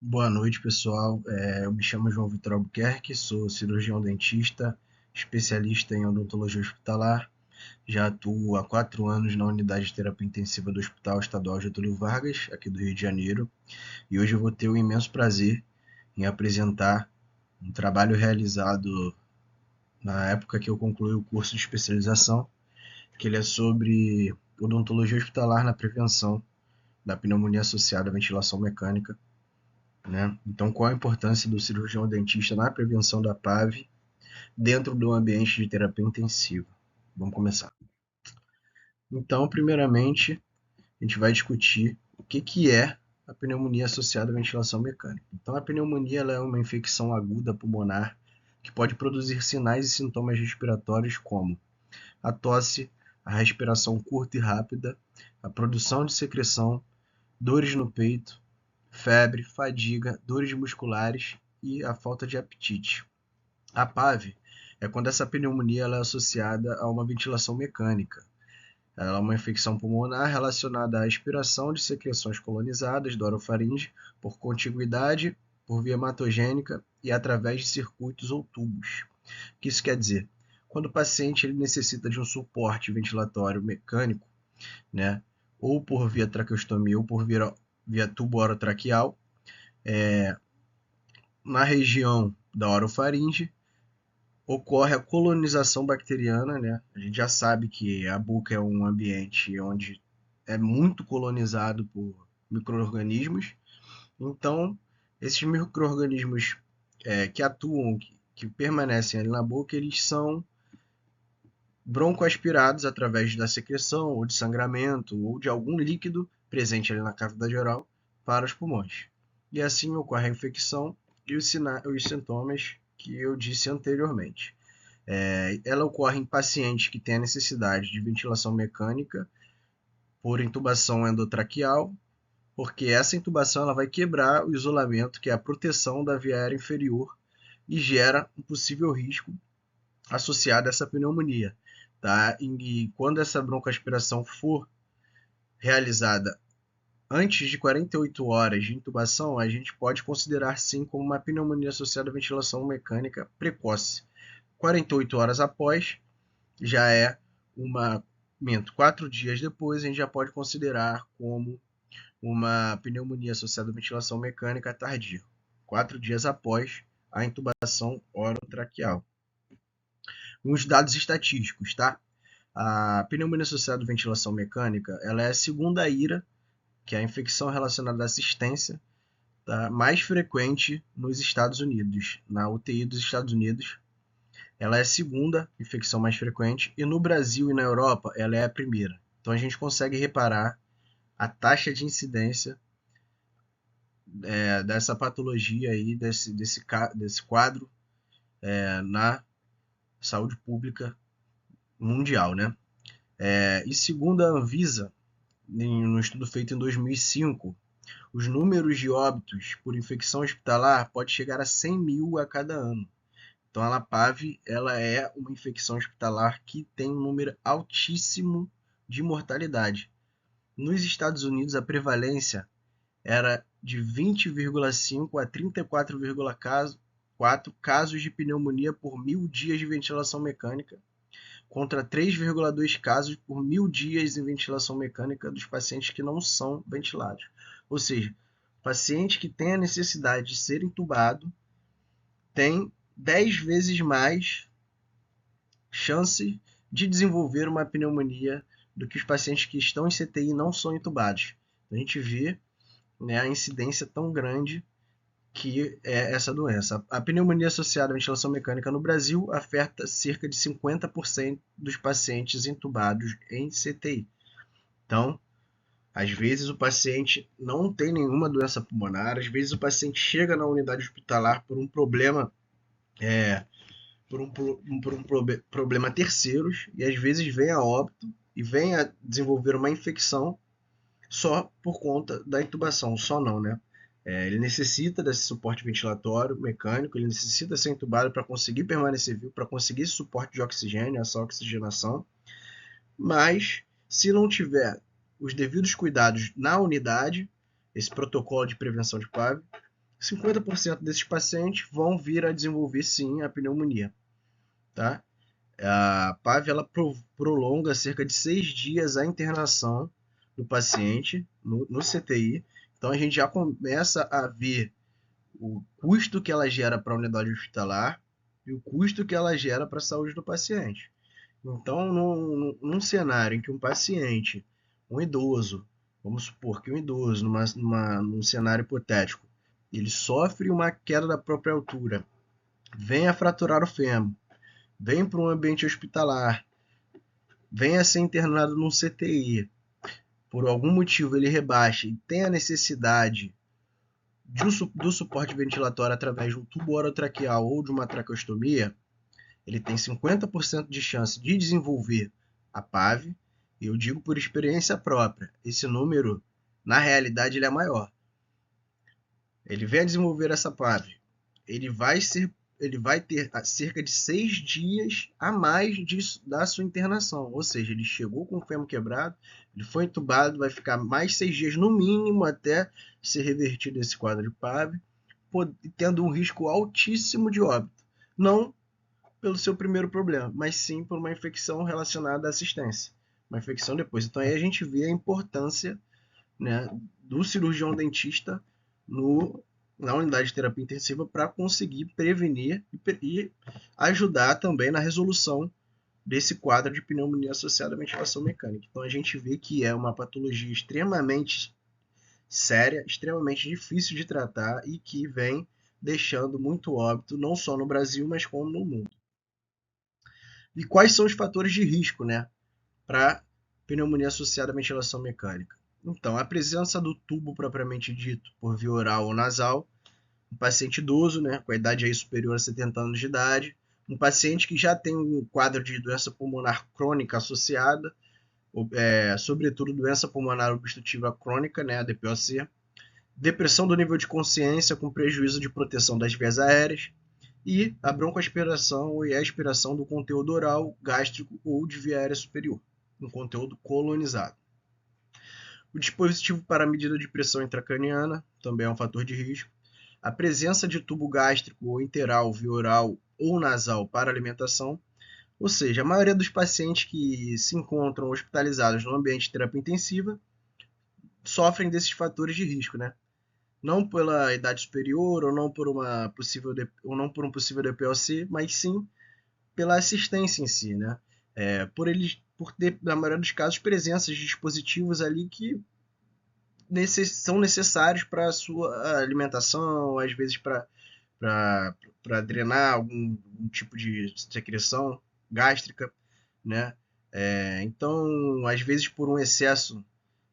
Boa noite, pessoal. Eu me chamo João Vitor Albuquerque, sou cirurgião dentista, especialista em odontologia hospitalar. Já atuo há 4 anos na unidade de terapia intensiva do Hospital Estadual Getúlio Vargas, aqui do Rio de Janeiro. E hoje eu vou ter o imenso prazer em apresentar um trabalho realizado na época que eu concluí o curso de especialização, que ele é sobre odontologia hospitalar na prevenção da pneumonia associada à ventilação mecânica, né? Então, qual a importância do cirurgião dentista na prevenção da PAV dentro do ambiente de terapia intensiva? Vamos começar. Então, primeiramente, a gente vai discutir o que é a pneumonia associada à ventilação mecânica. Então, a pneumonia ela é uma infecção aguda pulmonar que pode produzir sinais e sintomas respiratórios como a tosse, a respiração curta e rápida, a produção de secreção, dores no peito, febre, fadiga, dores musculares e a falta de apetite. A PAV é quando essa pneumonia ela é associada a uma ventilação mecânica. Ela é uma infecção pulmonar relacionada à aspiração de secreções colonizadas do orofaringe por contiguidade, por via hematogênica e através de circuitos ou tubos. O que isso quer dizer? Quando o paciente ele necessita de um suporte ventilatório mecânico, né, ou por via traqueostomia ou por via tubo orotraqueal, na região da orofaringe, ocorre a colonização bacteriana, né? A gente já sabe que a boca é um ambiente onde é muito colonizado por micro-organismos. Então, esses micro-organismos que atuam, que permanecem ali na boca, eles são broncoaspirados através da secreção, ou de sangramento, ou de algum líquido presente ali na cavidade oral para os pulmões. E assim ocorre a infecção e os sintomas que eu disse anteriormente. Ela ocorre em pacientes que têm a necessidade de ventilação mecânica por intubação endotraqueal, porque essa intubação ela vai quebrar o isolamento, que é a proteção da via aérea inferior, e gera um possível risco associado a essa pneumonia. Tá? E quando essa broncoaspiração for realizada antes de 48 horas de intubação, a gente pode considerar sim como uma pneumonia associada à ventilação mecânica precoce. 48 horas após, já é uma. 4 dias depois, a gente já pode considerar como uma pneumonia associada à ventilação mecânica tardia. 4 dias após a intubação orotraqueal. Uns dados estatísticos, tá? A pneumonia associada à ventilação mecânica, ela é a segunda IRA, que é a infecção relacionada à assistência, tá? Mais frequente nos Estados Unidos, na UTI dos Estados Unidos. Ela é a segunda infecção mais frequente e no Brasil e na Europa ela é a primeira. Então a gente consegue reparar a taxa de incidência dessa patologia aí, desse quadro na saúde pública mundial, né? E segundo a Anvisa, no estudo feito em 2005, os números de óbitos por infecção hospitalar pode chegar a 100 mil a cada ano. Então a LAPAV ela é uma infecção hospitalar que tem um número altíssimo de mortalidade. Nos Estados Unidos a prevalência era de 20,5 a 34,4 casos de pneumonia por 1.000 dias de ventilação mecânica, contra 3,2 casos por 1.000 dias em ventilação mecânica dos pacientes que não são ventilados. Ou seja, paciente que tem a necessidade de ser entubado tem 10 vezes mais chance de desenvolver uma pneumonia do que os pacientes que estão em CTI e não são entubados. A gente vê, né, a incidência tão grande que é essa doença. A pneumonia associada à ventilação mecânica no Brasil afeta cerca de 50% dos pacientes entubados em CTI. Então, às vezes o paciente não tem nenhuma doença pulmonar, às vezes o paciente chega na unidade hospitalar por um problema problema terceiros e às vezes vem a óbito e vem a desenvolver uma infecção só por conta da intubação, só não, né? Ele necessita desse suporte ventilatório mecânico, ele necessita ser entubado para conseguir permanecer vivo, para conseguir esse suporte de oxigênio, essa oxigenação, mas se não tiver os devidos cuidados na unidade, esse protocolo de prevenção de PAV, 50% desses pacientes vão vir a desenvolver sim a pneumonia, tá? A PAV ela prolonga cerca de 6 dias a internação do paciente no CTI. Então a gente já começa a ver o custo que ela gera para a unidade hospitalar e o custo que ela gera para a saúde do paciente. Então, num cenário em que um paciente, um idoso, vamos supor que um idoso, num cenário hipotético, ele sofre uma queda da própria altura, vem a fraturar o fêmur, vem para um ambiente hospitalar, vem a ser internado num CTI, por algum motivo ele rebaixa e tem a necessidade do suporte ventilatório através de um tubo orotraqueal ou de uma traqueostomia, ele tem 50% de chance de desenvolver a PAV, e eu digo por experiência própria, esse número, na realidade, ele é maior. Ele vem a desenvolver essa PAV, ele vai ter cerca de 6 dias a mais da sua internação, ou seja, ele chegou com o fêmur quebrado, ele foi entubado, vai ficar mais 6 dias no mínimo até ser revertido esse quadro de PAV, tendo um risco altíssimo de óbito. Não pelo seu primeiro problema, mas sim por uma infecção relacionada à assistência, uma infecção depois. Então aí a gente vê a importância, né, do cirurgião dentista na unidade de terapia intensiva para conseguir prevenir e ajudar também na resolução desse quadro de pneumonia associada à ventilação mecânica. Então a gente vê que é uma patologia extremamente séria, extremamente difícil de tratar e que vem deixando muito óbito, não só no Brasil, mas como no mundo. E quais são os fatores de risco, né, para pneumonia associada à ventilação mecânica? Então, a presença do tubo propriamente dito, por via oral ou nasal, um paciente idoso, né, com a idade aí superior a 70 anos de idade, um paciente que já tem um quadro de doença pulmonar crônica associada, sobretudo doença pulmonar obstrutiva crônica, né, a DPOC, depressão do nível de consciência com prejuízo de proteção das vias aéreas, e a broncoaspiração e a aspiração do conteúdo oral, gástrico ou de via aérea superior, um conteúdo colonizado. O dispositivo para medida de pressão intracraniana também é um fator de risco. A presença de tubo gástrico ou interal, via oral ou nasal para alimentação, ou seja, a maioria dos pacientes que se encontram hospitalizados no ambiente de terapia intensiva sofrem desses fatores de risco, né? Não pela idade superior ou não por um possível DPOC, mas sim pela assistência em si, né? Por ter, na maioria dos casos, presenças de dispositivos ali que são necessários para a sua alimentação, às vezes para drenar algum tipo de secreção gástrica, né? Então, às vezes, por um excesso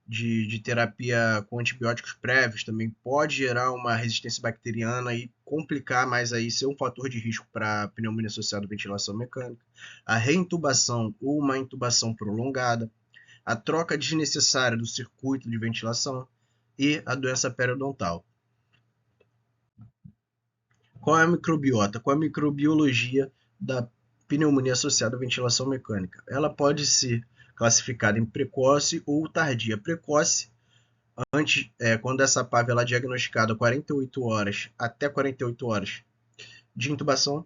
de terapia com antibióticos prévios também pode gerar uma resistência bacteriana e complicar mais aí, ser um fator de risco para pneumonia associada à ventilação mecânica, a reintubação ou uma intubação prolongada, a troca desnecessária do circuito de ventilação e a doença periodontal. Qual é a microbiota? Qual é a microbiologia da pneumonia associada à ventilação mecânica? Ela pode ser classificada em precoce ou tardia. Precoce, quando essa PAV ela é diagnosticada 48 horas até 48 horas de intubação,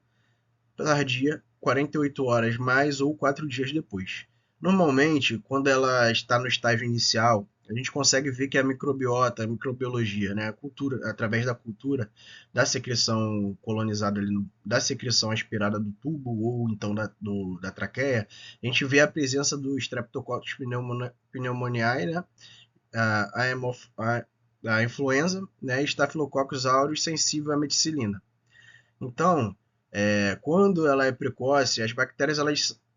tardia 48 horas mais ou 4 dias depois. Normalmente, quando ela está no estágio inicial, a gente consegue ver que a microbiota, a microbiologia, né, a cultura, através da cultura da secreção colonizada ali, da secreção aspirada do tubo ou então da traqueia, a gente vê a presença do Streptococcus pneumoniae, né, a influenza, né, e Staphylococcus aureus sensível à meticilina. Então, quando ela é precoce, as bactérias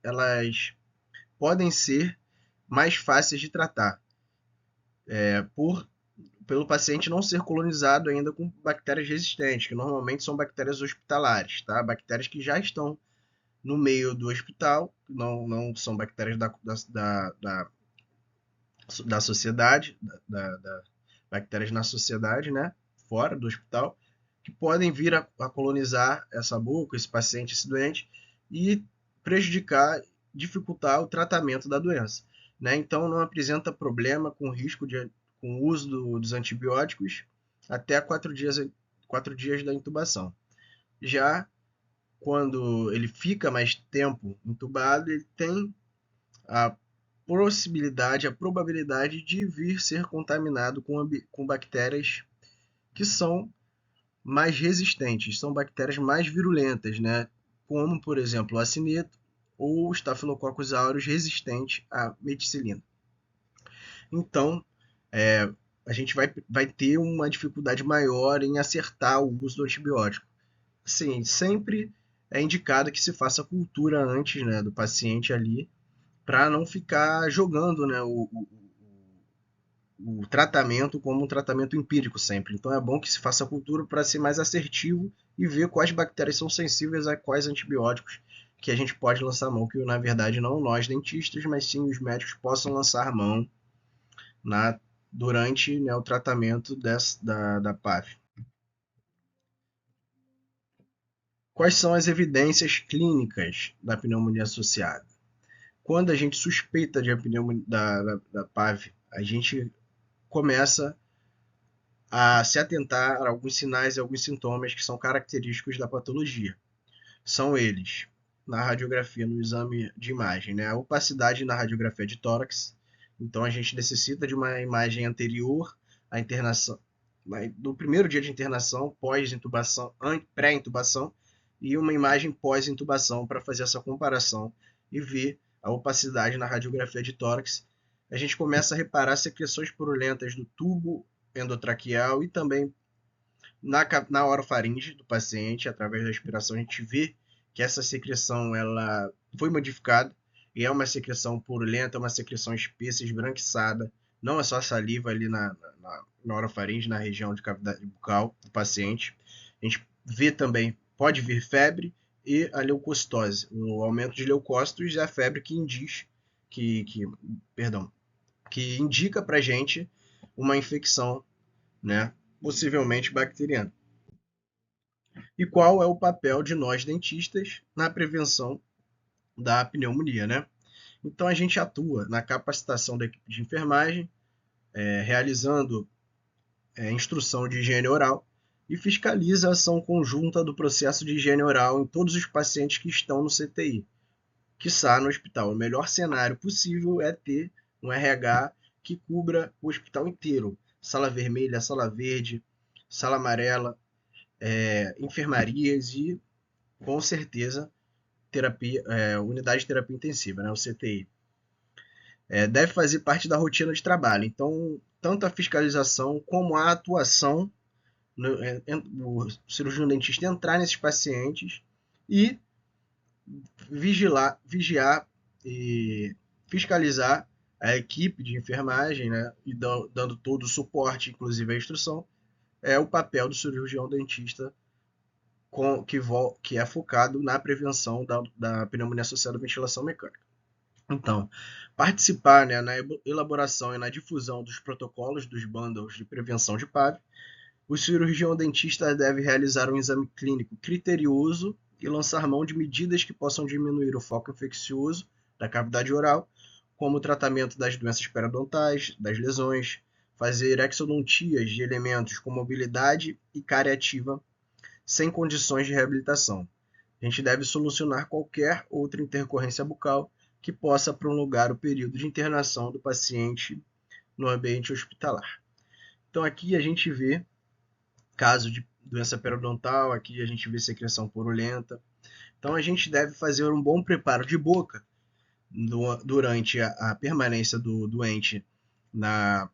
elas podem ser mais fáceis de tratar, pelo paciente não ser colonizado ainda com bactérias resistentes, que normalmente são bactérias hospitalares, tá? Bactérias que já estão no meio do hospital, não são bactérias da sociedade, bactérias na sociedade, né? Fora do hospital, que podem vir a colonizar essa boca, esse paciente, esse doente, e prejudicar, dificultar o tratamento da doença, né? Então, não apresenta problema com risco com o uso dos antibióticos até 4 dias 4 dias da intubação. Já quando ele fica mais tempo entubado, ele tem a possibilidade, a probabilidade de vir ser contaminado com bactérias que são mais resistentes, são bactérias mais virulentas, né? Como, por exemplo, o acineto ou Staphylococcus aureus resistente à meticilina. Então, a gente vai ter uma dificuldade maior em acertar o uso do antibiótico. Sim, sempre é indicado que se faça cultura antes, né, do paciente ali, para não ficar jogando, né, o tratamento como um tratamento empírico sempre. Então é bom que se faça cultura para ser mais assertivo e ver quais bactérias são sensíveis a quais antibióticos que a gente pode lançar mão, que na verdade não nós dentistas, mas sim os médicos possam lançar mão durante, né, o tratamento da PAV. Quais são as evidências clínicas da pneumonia associada? Quando a gente suspeita de pneumonia da PAV, a gente começa a se atentar a alguns sinais e alguns sintomas que são característicos da patologia. São eles, na radiografia, no exame de imagem, né? A opacidade na radiografia de tórax. Então a gente necessita de uma imagem anterior à internação, do primeiro dia de internação, pós-intubação, pré-intubação, e uma imagem pós-intubação para fazer essa comparação e ver a opacidade na radiografia de tórax. A gente começa a reparar secreções purulentas do tubo endotraqueal e também na orofaringe do paciente, através da expiração, a gente vê que essa secreção ela foi modificada e é uma secreção purulenta, uma secreção espessa, esbranquiçada. Não é só saliva ali na orofaringe, na região de cavidade bucal do paciente. A gente vê também, pode vir febre e a leucocitose, o aumento de leucócitos e a febre que indica para a gente uma infecção, né, possivelmente bacteriana. E qual é o papel de nós dentistas na prevenção da pneumonia, né? Então a gente atua na capacitação da equipe de enfermagem, realizando instrução de higiene oral e fiscaliza a ação conjunta do processo de higiene oral em todos os pacientes que estão no CTI, quiçá no hospital. O melhor cenário possível é ter um RH que cubra o hospital inteiro, sala vermelha, sala verde, sala amarela, enfermarias e, com certeza, unidade de terapia intensiva, né, o CTI. Deve fazer parte da rotina de trabalho. Então, tanto a fiscalização como a atuação, o cirurgião dentista entrar nesses pacientes e vigiar e fiscalizar a equipe de enfermagem, né, e dando todo o suporte, inclusive a instrução, é o papel do cirurgião dentista que é focado na prevenção da pneumonia associada à ventilação mecânica. Então, participar, né, na elaboração e na difusão dos protocolos dos bundles de prevenção de PAV, o cirurgião dentista deve realizar um exame clínico criterioso e lançar mão de medidas que possam diminuir o foco infeccioso da cavidade oral, como o tratamento das doenças periodontais, das lesões, fazer exodontias de elementos com mobilidade e cárie ativa sem condições de reabilitação. A gente deve solucionar qualquer outra intercorrência bucal que possa prolongar o período de internação do paciente no ambiente hospitalar. Então aqui a gente vê caso de doença periodontal, aqui a gente vê secreção purulenta. Então a gente deve fazer um bom preparo de boca durante a permanência do doente na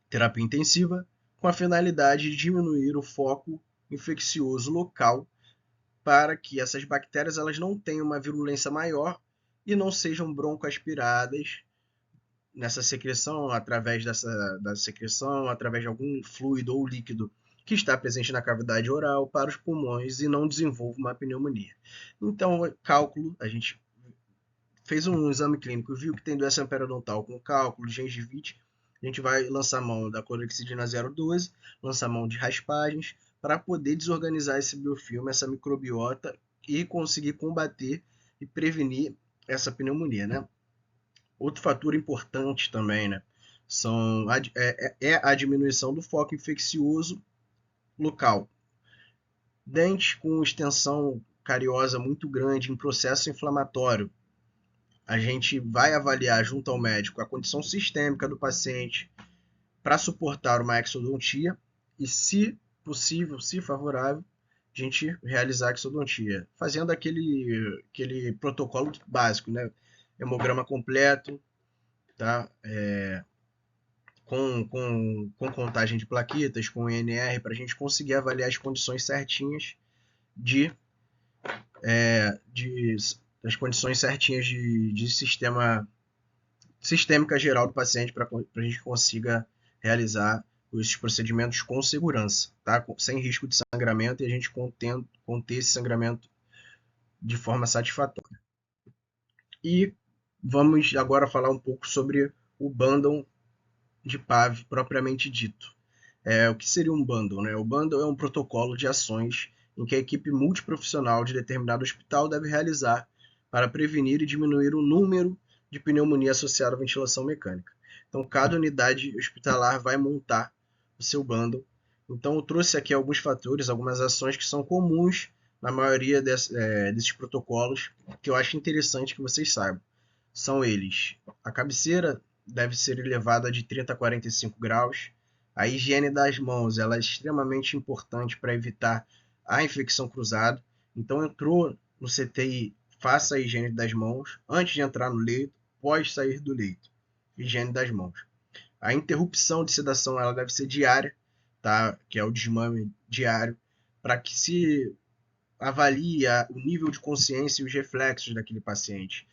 terapia intensiva, com a finalidade de diminuir o foco infeccioso local para que essas bactérias elas não tenham uma virulência maior e não sejam broncoaspiradas nessa secreção, através da secreção, através de algum fluido ou líquido que está presente na cavidade oral para os pulmões e não desenvolva uma pneumonia. Então, cálculo, a gente fez um exame clínico, viu que tem doença periodontal com cálculo, gengivite, a gente vai lançar mão da clorexidina 0,12, lançar mão de raspagens, para poder desorganizar esse biofilme, essa microbiota e conseguir combater e prevenir essa pneumonia, né? Outro fator importante também, né, é a diminuição do foco infeccioso local. Dentes com extensão cariosa muito grande em processo inflamatório, a gente vai avaliar junto ao médico a condição sistêmica do paciente para suportar uma exodontia e, se possível, se favorável, a gente realizar a exodontia, fazendo aquele protocolo básico, né? Hemograma completo, tá? Com contagem de plaquetas, com INR, para a gente conseguir avaliar as condições certinhas de, de as condições certinhas de sistêmica geral do paciente para a gente consiga realizar esses procedimentos com segurança, tá? Sem risco de sangramento e a gente conter esse sangramento de forma satisfatória. E vamos agora falar um pouco sobre o bundle de PAV propriamente dito. O que seria um bundle, né? O bundle é um protocolo de ações em que a equipe multiprofissional de determinado hospital deve realizar para prevenir e diminuir o número de pneumonia associada à ventilação mecânica. Então, cada unidade hospitalar vai montar o seu bundle. Então, eu trouxe aqui alguns fatores, algumas ações que são comuns na maioria desses protocolos, que eu acho interessante que vocês saibam. São eles: a cabeceira deve ser elevada de 30 a 45 graus, a higiene das mãos ela é extremamente importante para evitar a infecção cruzada. Então, entrou no CTI, faça a higiene das mãos antes de entrar no leito, pós sair do leito. Higiene das mãos. A interrupção de sedação ela deve ser diária, tá? Que é o desmame diário, para que se avalie o nível de consciência e os reflexos daquele paciente,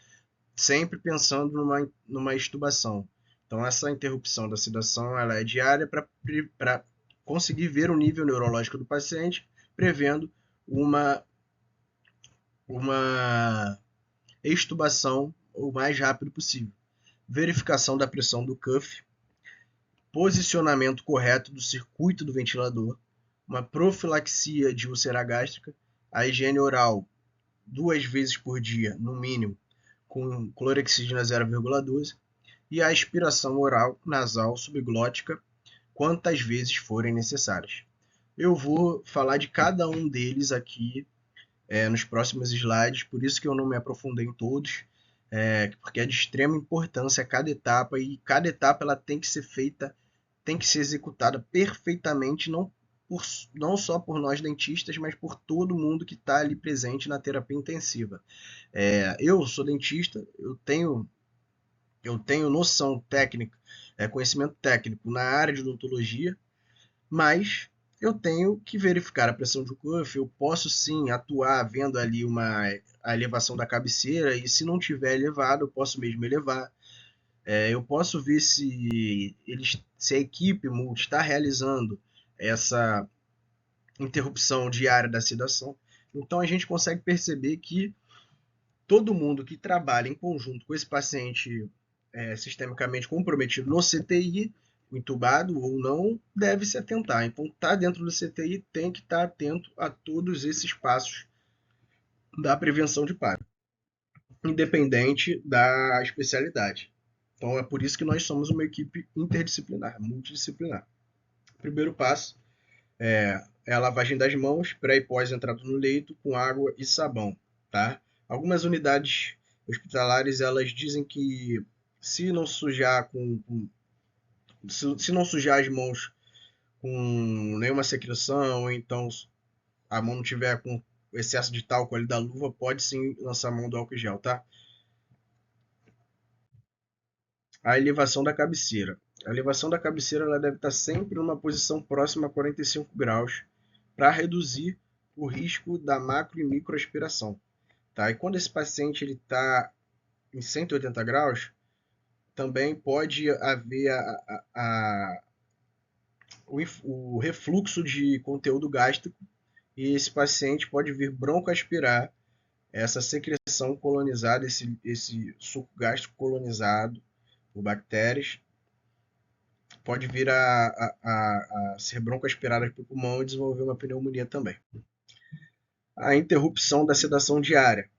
sempre pensando numa extubação. Então, essa interrupção da sedação ela é diária para conseguir ver o nível neurológico do paciente, prevendo uma extubação o mais rápido possível. Verificação da pressão do cuff, posicionamento correto do circuito do ventilador, uma profilaxia de úlcera gástrica, a higiene oral 2 vezes por dia, no mínimo, com clorexidina 0,12, e a aspiração oral, nasal, subglótica, quantas vezes forem necessárias. Eu vou falar de cada um deles aqui nos próximos slides, por isso que eu não me aprofundei em todos, porque é de extrema importância cada etapa, e cada etapa ela tem que ser feita, tem que ser executada perfeitamente, não só por nós dentistas, mas por todo mundo que está ali presente na terapia intensiva. Eu sou dentista, eu tenho noção técnica, conhecimento técnico na área de odontologia, mas eu tenho que verificar a pressão de cuff, eu posso sim atuar vendo ali a elevação da cabeceira, e se não tiver elevado, eu posso mesmo elevar. Eu posso ver se a equipe multi está realizando essa interrupção diária da sedação. Então a gente consegue perceber que todo mundo que trabalha em conjunto com esse paciente sistemicamente comprometido no CTI, entubado ou não, deve se atentar. Então, tá dentro do CTI, tem que estar atento a todos esses passos da prevenção de paro, independente da especialidade. Então, é por isso que nós somos uma equipe interdisciplinar, multidisciplinar. O primeiro passo é a lavagem das mãos, pré e pós entrada no leito, com água e sabão, tá? Algumas unidades hospitalares, elas dizem que se não sujar se não sujar as mãos com nenhuma secreção, ou então a mão não tiver com excesso de talco ali da luva, pode sim lançar a mão do álcool gel, tá? A elevação da cabeceira. A elevação da cabeceira ela deve estar sempre numa posição próxima a 45 graus para reduzir o risco da macro e microaspiração. Tá? E quando esse paciente está em 180 graus, também pode haver o refluxo de conteúdo gástrico, e esse paciente pode vir broncoaspirar essa secreção colonizada, esse suco gástrico colonizado por bactérias, pode vir a ser broncoaspirada pelo pulmão e desenvolver uma pneumonia também. A interrupção da sedação diária.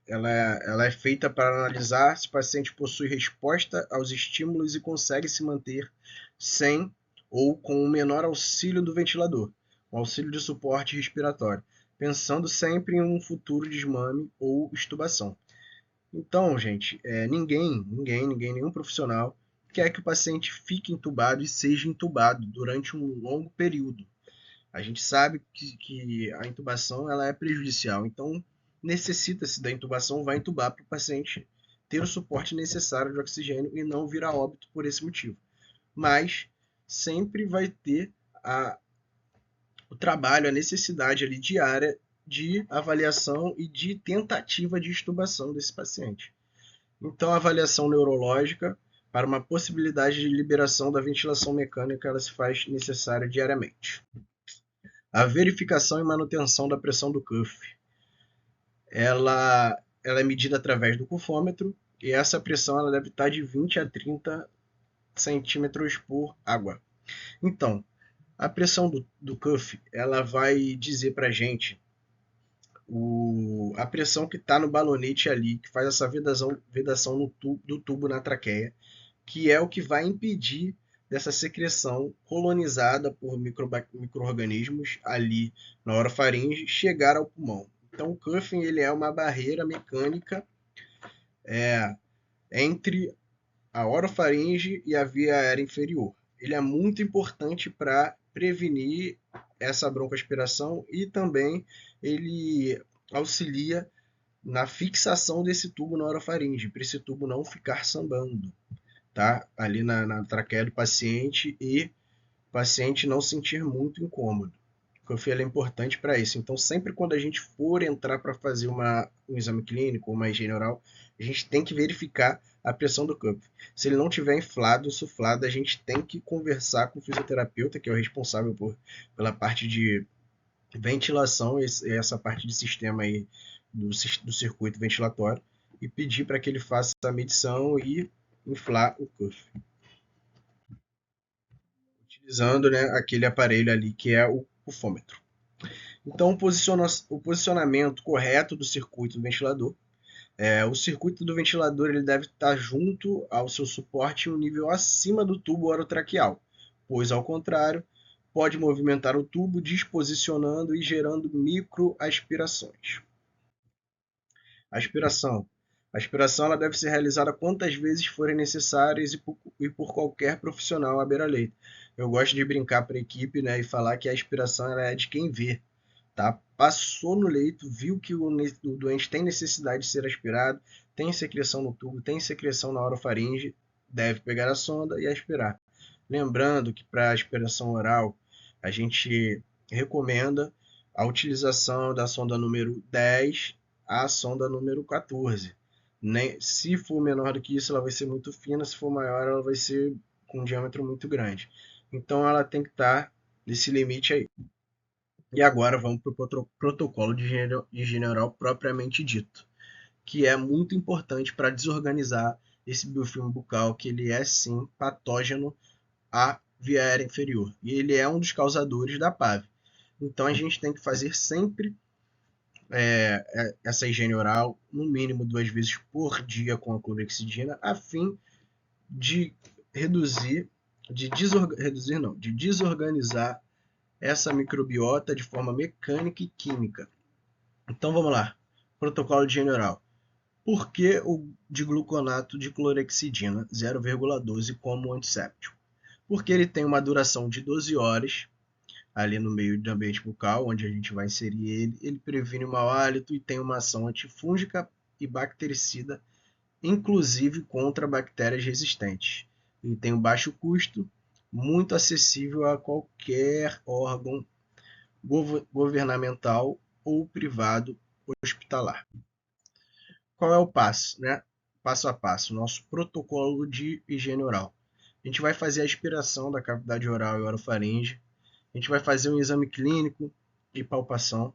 Ela é feita para analisar se o paciente possui resposta aos estímulos e consegue se manter sem ou com o menor auxílio do ventilador, o auxílio de suporte respiratório. pensando sempre em um futuro desmame ou extubação. Então, gente, nenhum profissional quer que o paciente fique entubado e seja entubado durante um longo período. A gente sabe que a intubação ela é prejudicial, então necessita-se da intubação, vai intubar para o paciente ter o suporte necessário de oxigênio e não vir a óbito por esse motivo. Mas sempre vai ter o trabalho, a necessidade ali diária de avaliação e de tentativa de extubação desse paciente. Então, a avaliação neurológica para uma possibilidade de liberação da ventilação mecânica ela se faz necessária diariamente. A verificação e manutenção da pressão do cuff. Ela é medida através do cufômetro e essa pressão ela deve estar de 20 a 30 centímetros por água. Então, a pressão do cuff ela vai dizer para a gente a pressão que está no balonete ali, que faz essa vedação do tubo na traqueia, que é o que vai impedir dessa secreção colonizada por micro-organismos ali na orofaringe chegar ao pulmão. Então, o cuffing ele é uma barreira mecânica entre a orofaringe e a via aérea inferior. Ele é muito importante para prevenir essa broncoaspiração e também ele auxilia na fixação desse tubo na orofaringe, para esse tubo não ficar sambando, tá? Ali na traqueia do paciente e o paciente não sentir muito incômodo. O cuff é importante para isso. Então, sempre quando a gente for entrar para fazer um exame clínico ou uma higiene oral, a gente tem que verificar a pressão do cuff. Se ele não tiver inflado ou suflado, a gente tem que conversar com o fisioterapeuta, que é o responsável pela parte de ventilação, essa parte de sistema aí do circuito ventilatório, e pedir para que ele faça a medição e inflar o cuff, utilizando, né, aquele aparelho ali que é o cufômetro. Então, o posicionamento correto do circuito do ventilador. O circuito do ventilador ele deve estar junto ao seu suporte em um nível acima do tubo orotraqueal, pois, ao contrário, pode movimentar o tubo, disposicionando e gerando microaspirações. Aspiração. A aspiração ela deve ser realizada quantas vezes forem necessárias e por qualquer profissional à beira-leito. Eu gosto de brincar para a equipe, né, e falar que a aspiração ela é de quem vê. Tá? Passou no leito, viu que o doente tem necessidade de ser aspirado, tem secreção no tubo, tem secreção na orofaringe, deve pegar a sonda e aspirar. Lembrando que para aspiração oral, a gente recomenda a utilização da sonda número 10 à sonda número 14. Se for menor do que isso, ela vai ser muito fina, se for maior, ela vai ser com um diâmetro muito grande. Então, ela tem que estar nesse limite aí. E agora vamos para o protocolo de higiene oral propriamente dito, que é muito importante para desorganizar esse biofilme bucal, que ele é sim patógeno à via aérea inferior. E ele é um dos causadores da PAV. Então a gente tem que fazer sempre essa higiene oral, no mínimo 2 vezes por dia com a clorexidina, a fim de desorganizar essa microbiota de forma mecânica e química. Então vamos lá. Protocolo de higiene oral. Por que o digluconato de clorexidina 0,12 como antisséptico? Porque ele tem uma duração de 12 horas ali no meio do ambiente bucal, onde a gente vai inserir ele. Ele previne o mau hálito e tem uma ação antifúngica e bactericida, inclusive contra bactérias resistentes. Ele tem um baixo custo, muito acessível a qualquer órgão governamental ou privado hospitalar. Qual é o passo, né? Passo a passo, nosso protocolo de higiene oral. A gente vai fazer a aspiração da cavidade oral e orofaringe. A gente vai fazer um exame clínico e palpação.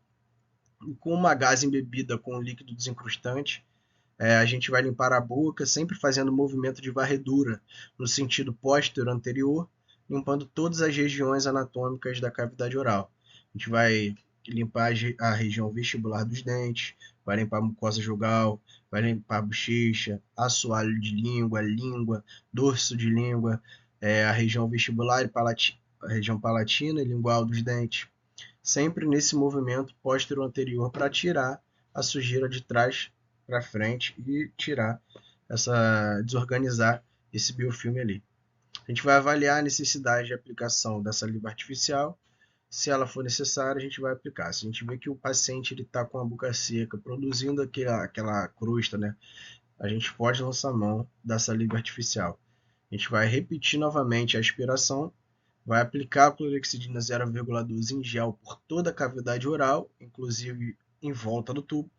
E com uma gaze embebida com líquido desencrustante, a gente vai limpar a boca, sempre fazendo movimento de varredura no sentido posterior anterior, limpando todas as regiões anatômicas da cavidade oral. A gente vai limpar a região vestibular dos dentes, vai limpar a mucosa jugal, vai limpar a bochecha, assoalho de língua, dorso de língua, a região vestibular e a região palatina e lingual dos dentes. sempre nesse movimento póstero anterior para tirar a sujeira de trás para frente e desorganizar esse biofilme ali. A gente vai avaliar a necessidade de aplicação dessa saliva artificial. Se ela for necessária, a gente vai aplicar. Se a gente vê que o paciente está com a boca seca, produzindo aquela crosta, né, a gente pode lançar mão da saliva artificial. A gente vai repetir novamente a aspiração, vai aplicar a clorexidina 0,12 em gel por toda a cavidade oral, inclusive em volta do tubo,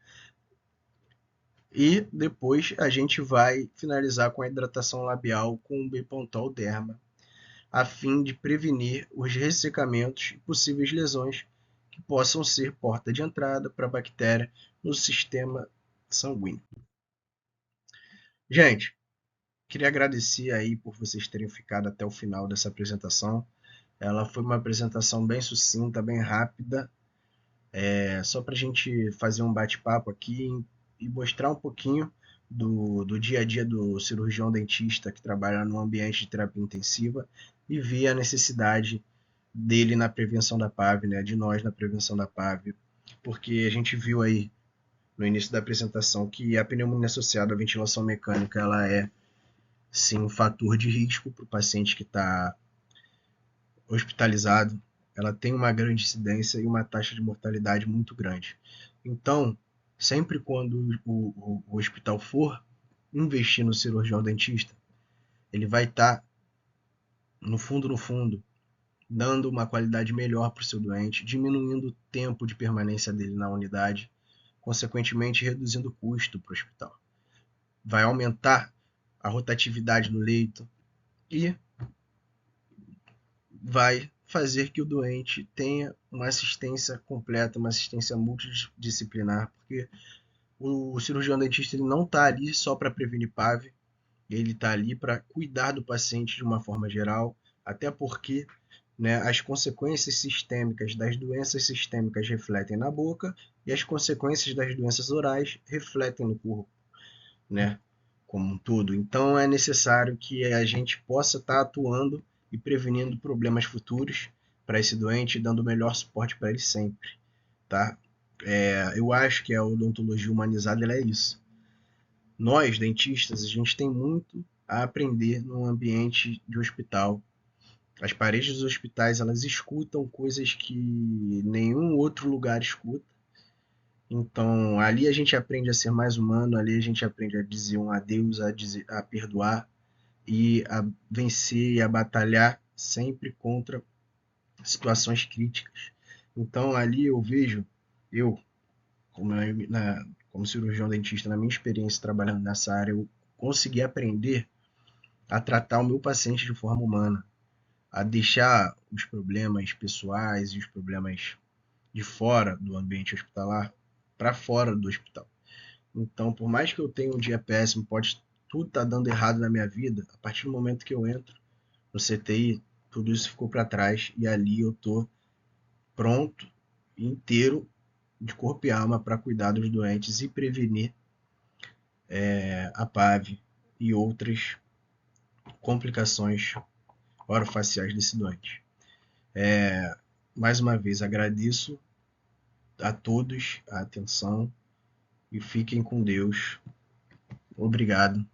e depois a gente vai finalizar com a hidratação labial com o Bepantol Derma, a fim de prevenir os ressecamentos e possíveis lesões que possam ser porta de entrada para a bactéria no sistema sanguíneo. Gente, queria agradecer aí por vocês terem ficado até o final dessa apresentação. Ela foi uma apresentação bem sucinta, bem rápida, só para a gente fazer um bate-papo aqui e mostrar um pouquinho do dia a dia do cirurgião dentista que trabalha no ambiente de terapia intensiva e ver a necessidade dele na prevenção da PAV, né, de nós na prevenção da PAV, porque a gente viu aí no início da apresentação que a pneumonia associada à ventilação mecânica ela é sim um fator de risco para o paciente que está hospitalizado, ela tem uma grande incidência e uma taxa de mortalidade muito grande. Então, sempre quando o hospital for investir no cirurgião dentista, ele vai estar, no fundo, dando uma qualidade melhor para o seu doente, diminuindo o tempo de permanência dele na unidade, consequentemente reduzindo o custo para o hospital. Vai aumentar a rotatividade no leito e vai fazer que o doente tenha uma assistência completa, uma assistência multidisciplinar, porque o cirurgião dentista ele não está ali só para prevenir PAV, ele está ali para cuidar do paciente de uma forma geral, até porque, né, as consequências sistêmicas das doenças sistêmicas refletem na boca e as consequências das doenças orais refletem no corpo, né, como um todo. Então é necessário que a gente possa estar atuando e prevenindo problemas futuros para esse doente, dando o melhor suporte para ele sempre, tá? Eu acho que a odontologia humanizada ela é isso. Nós, dentistas, a gente tem muito a aprender no ambiente de hospital. As paredes dos hospitais, elas escutam coisas que nenhum outro lugar escuta. Então, ali a gente aprende a ser mais humano, ali a gente aprende a dizer um adeus, a perdoar e a vencer e a batalhar sempre contra situações críticas. Então, ali eu vejo, eu, como cirurgião dentista, na minha experiência trabalhando nessa área, eu consegui aprender a tratar o meu paciente de forma humana, a deixar os problemas pessoais e os problemas de fora do ambiente hospitalar para fora do hospital. Então, por mais que eu tenha um dia péssimo, pode tudo estar dando errado na minha vida, a partir do momento que eu entro no CTI, tudo isso ficou para trás e ali eu tô pronto, inteiro, de corpo e alma para cuidar dos doentes e prevenir a PAV e outras complicações orofaciais desse doente. Mais uma vez, agradeço a todos a atenção e fiquem com Deus. Obrigado.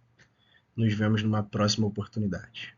Nos vemos numa próxima oportunidade.